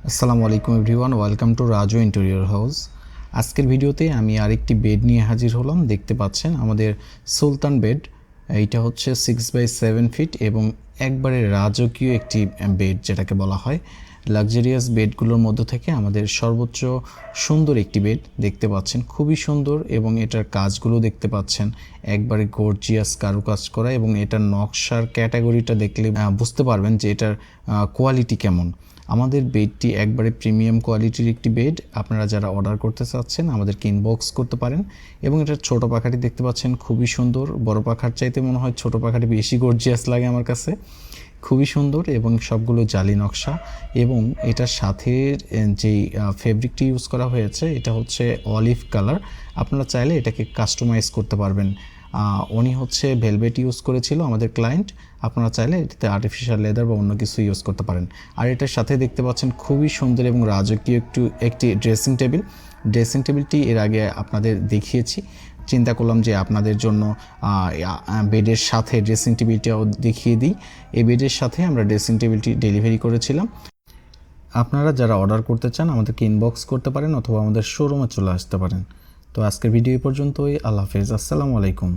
আসসালামু আলাইকুম everyone, welcome to Raju interior house. আজকের ভিডিওতে আমি আরেকটি বেড নিয়ে হাজির হলাম। দেখতে পাচ্ছেন আমাদের সুলতান বেড। এইটা হচ্ছে 6x7 ফিট এবং একবারে রাজকীয় একটি বেড, যেটাকে বলা হয় লাক্সারিয়াস বেডগুলোর মধ্য থেকে আমাদের সর্বোচ্চ সুন্দর একটি বেড। দেখতে পাচ্ছেন খুবই সুন্দর এবং এটার কাজগুলো দেখতে পাচ্ছেন একবারে গর্জিয়াস কারুকাজ করা, এবং এটার নকশার ক্যাটাগরিটা দেখলে বুঝতে পারবেন যে এটার কোয়ালিটি কেমন। আমাদের বেডটি একবারে প্রিমিয়াম কোয়ালিটির একটি বেড। আপনারা যারা অর্ডার করতে চাচ্ছেন আমাদেরকে ইনবক্স করতে পারেন। এবং এটার ছোট পাখাটি দেখতে পাচ্ছেন খুবই সুন্দর, বড় পাখার চাইতে মনে হয় ছোট পাখাটি বেশি গর্জিয়াস লাগে আমার কাছে। খুবই সুন্দর এবং সবগুলো জালি নকশা, এবং এটার সাথে যেই ফেব্রিকটি ইউজ করা হয়েছে এটা হচ্ছে অলিভ কালার। আপনারা চাইলে এটাকে কাস্টমাইজ করতে পারবেন। উনি হচ্ছে ভেলভেট ইউজ করেছিল আমাদের ক্লায়েন্ট। আপনারা চাইলে এটাতে আর্টিফিশিয়াল লেদার বা অন্য কিছু ইউজ করতে পারেন। আর এটার সাথে দেখতে পাচ্ছেন খুবই সুন্দর এবং রাজকীয় একটি ড্রেসিং টেবিল। ড্রেসিং টেবিলটি এর আগে আপনাদের দেখিয়েছি। চিন্তা করলাম যে আপনাদের জন্য বেডের সাথে ড্রেসিং টেবিলটাও দেখিয়ে দিই। এই বেডের সাথে আমরা ড্রেসিং টেবিলটি ডেলিভারি করেছিলাম। আপনারা যারা অর্ডার করতে চান আমাদেরকে ইনবক্স করতে পারেন অথবা আমাদের শোরুমে চলে আসতে পারেন। তো আজকের ভিডিও এই পর্যন্তই। আল্লাহ হাফেজ, আসসালামু আলাইকুম।